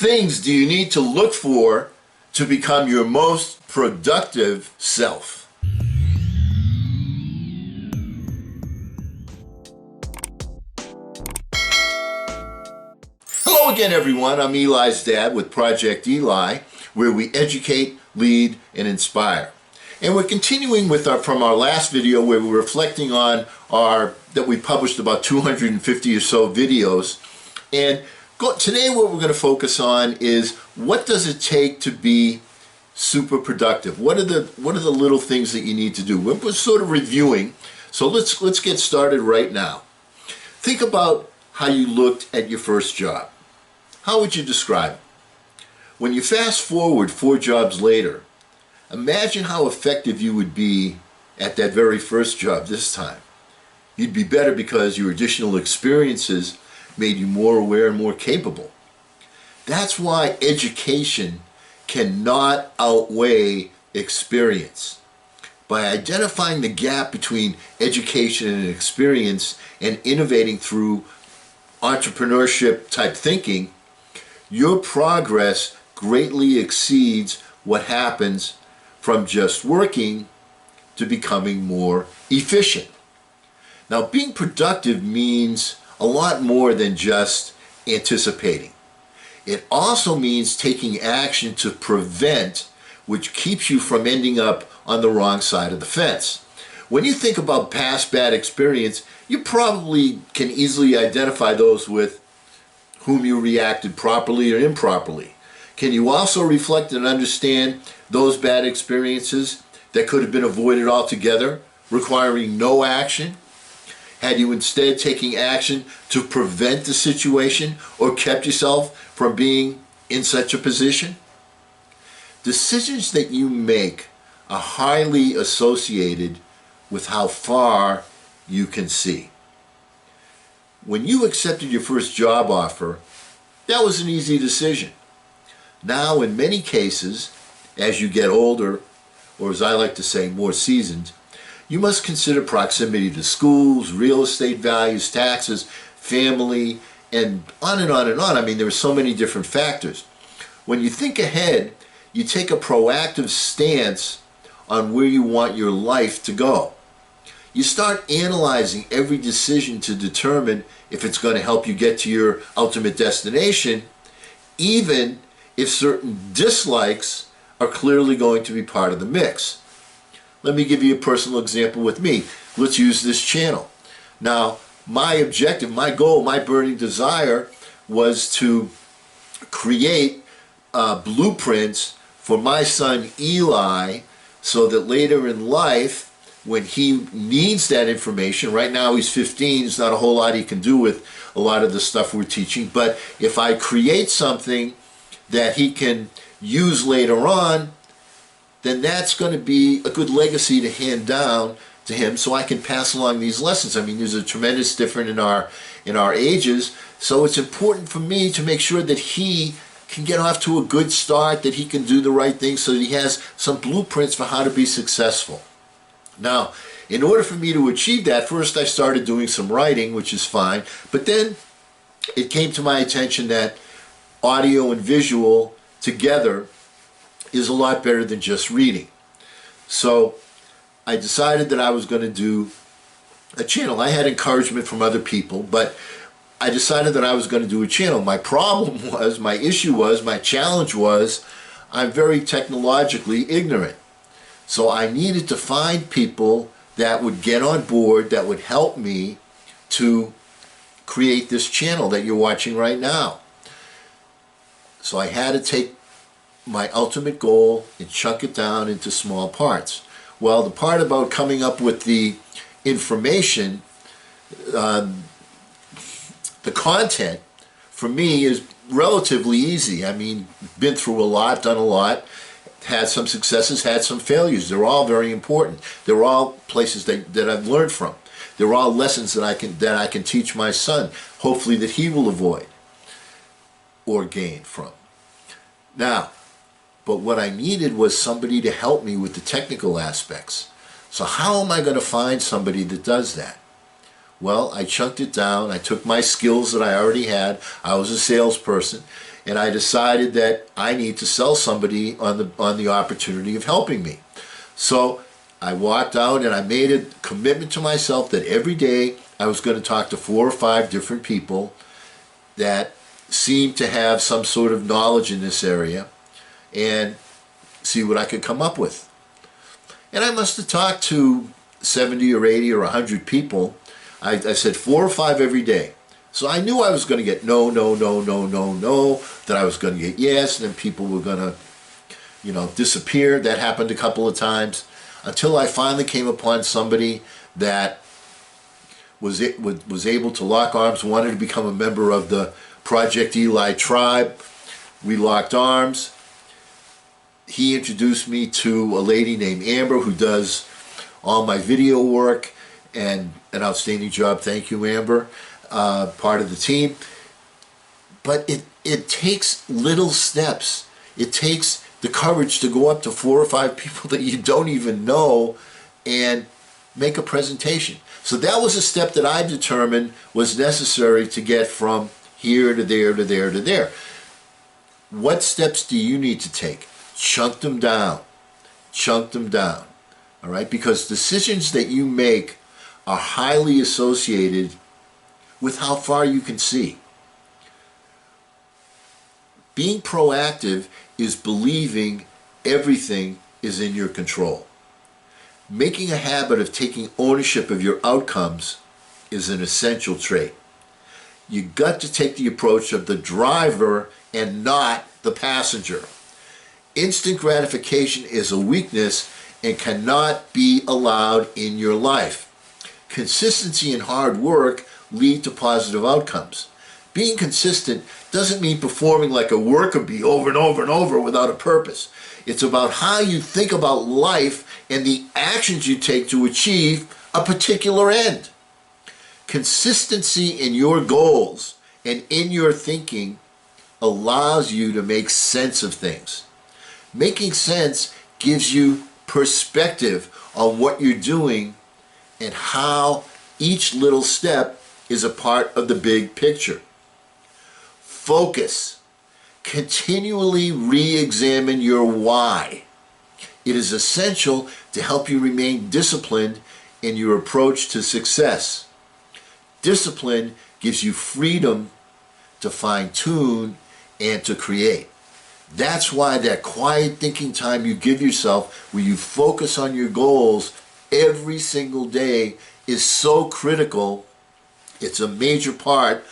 things do you need to look for to become your most productive self? Hello again, everyone. I'm Eli's dad with Project Eli, where we educate, lead, and inspire. And we're continuing with from our last video where we're reflecting on that we published about 250 or so videos. And today what we're going to focus on is, what does it take to be super productive? What are the little things that you need to do? We're sort of reviewing, so let's get started right now. Think about how you looked at your first job. How would you describe it? When you fast forward 4 jobs later, imagine how effective you would be at that very first job this time. You'd be better because your additional experiences made you more aware and more capable. That's why education cannot outweigh experience. By identifying the gap between education and experience and innovating through entrepreneurship type thinking, your progress greatly exceeds what happens from just working to becoming more efficient. Now, being productive means a lot more than just anticipating. It also means taking action to prevent, which keeps you from ending up on the wrong side of the fence. When you think about past bad experience, you probably can easily identify those with whom you reacted properly or improperly. Can you also reflect and understand those bad experiences that could have been avoided altogether, requiring no action? Had you instead taken action to prevent the situation or kept yourself from being in such a position? Decisions that you make are highly associated with how far you can see. When you accepted your first job offer, that was an easy decision. Now, in many cases, as you get older, or as I like to say, more seasoned, you must consider proximity to schools, real estate values, taxes, family, and on and on and on. I mean, there are so many different factors. When you think ahead, you take a proactive stance on where you want your life to go. You start analyzing every decision to determine if it's going to help you get to your ultimate destination, even if certain dislikes are clearly going to be part of the mix. Let me give you a personal example with me. Let's use this channel. Now, my objective, my goal, my burning desire was to create blueprints for my son Eli, so that later in life, when he needs that information, right now he's 15, there's not a whole lot he can do with a lot of the stuff we're teaching, but if I create something that he can use later on, then that's going to be a good legacy to hand down to him, so I can pass along these lessons. I mean, there's a tremendous difference in our ages, so it's important for me to make sure that he can get off to a good start, that he can do the right thing, so that he has some blueprints for how to be successful. Now, in order for me to achieve that, first I started doing some writing, which is fine, but then it came to my attention that audio and visual together is a lot better than just reading. So I decided that I was going to do a channel. I had encouragement from other people, but I decided that I was going to do a channel. My problem was, my issue was, my challenge was, I'm very technologically ignorant. So I needed to find people that would get on board, that would help me to create this channel that you're watching right now. So I had to take my ultimate goal and chunk it down into small parts. Well, the part about coming up with the information, the content, for me is relatively easy. I mean, been through a lot, done a lot, had some successes, had some failures. They're all very important. They're all places that I've learned from. They're all lessons that I can teach my son, hopefully that he will avoid or gain from. Now, but what I needed was somebody to help me with the technical aspects. So how am I going to find somebody that does that? Well, I chunked it down. I took my skills that I already had. I was a salesperson, and I decided that I need to sell somebody on the opportunity of helping me. So I walked out and I made a commitment to myself that every day I was going to talk to 4 or 5 different people that seemed to have some sort of knowledge in this area and see what I could come up with. And I must have talked to 70 or 80 or 100 people. I said 4 or 5 every day. So I knew I was going to get no, no, no, no, no, no, that I was going to get yes, and then people were going to, disappear. That happened a couple of times until I finally came upon somebody that was able to lock arms, wanted to become a member of the Project Eli tribe. We locked arms. He introduced me to a lady named Amber who does all my video work, and an outstanding job. Thank you, Amber. Part of the team. But it takes little steps. It takes the courage to go up to 4 or 5 people that you don't even know and make a presentation. So that was a step that I determined was necessary to get from here to there to there to there. What steps do you need to take? Chunk them down. Chunk them down. All right? Because decisions that you make are highly associated with how far you can see. Being proactive is believing everything is in your control. Making a habit of taking ownership of your outcomes is an essential trait. You got to take the approach of the driver and not the passenger. Instant gratification is a weakness and cannot be allowed in your life. Consistency and hard work lead to positive outcomes. Being consistent doesn't mean performing like a worker bee over and over and over without a purpose. It's about how you think about life and the actions you take to achieve a particular end. Consistency in your goals and in your thinking allows you to make sense of things. Making sense gives you perspective on what you're doing and how each little step is a part of the big picture. Focus. Continually re-examine your why. It is essential to help you remain disciplined in your approach to success. Discipline gives you freedom to fine-tune and to create. That's why that quiet thinking time you give yourself, where you focus on your goals every single day, is so critical. It's a major part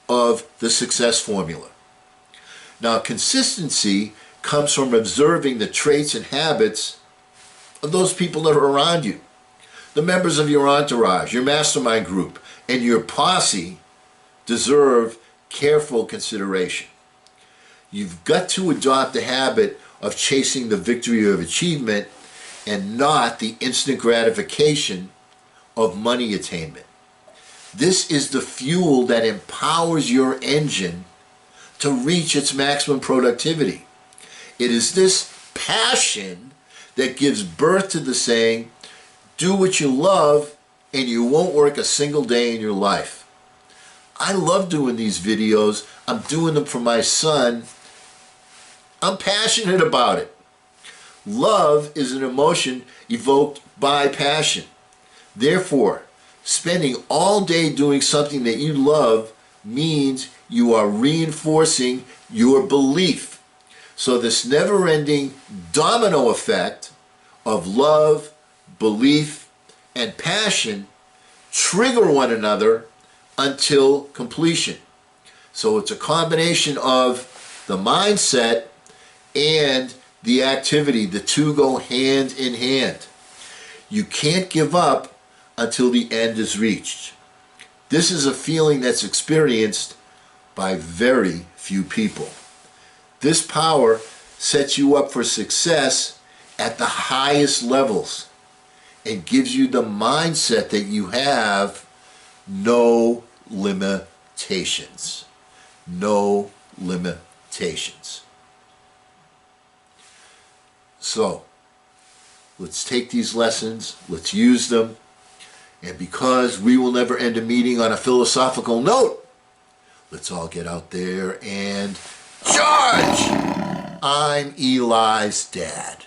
of the success formula. Now, consistency comes from observing the traits and habits of those people that are around you. The members of your entourage, your mastermind group, and your posse deserve careful consideration. You've got to adopt the habit of chasing the victory of achievement and not the instant gratification of money attainment. This is the fuel that empowers your engine to reach its maximum productivity. It is this passion that gives birth to the saying, do what you love and you won't work a single day in your life. I love doing these videos. I'm doing them for my son. I'm passionate about it. Love is an emotion evoked by passion. Therefore, spending all day doing something that you love means you are reinforcing your belief. So this never-ending domino effect of love, belief, and passion trigger one another until completion. So it's a combination of the mindset and the activity. The two go hand in hand. You can't give up until the end is reached. This is a feeling that's experienced by very few people. This power sets you up for success at the highest levels and gives you the mindset that you have no limitations. No limitations. So, let's take these lessons, let's use them, and because we will never end a meeting on a philosophical note, let's all get out there and Charge! I'm Eli's dad.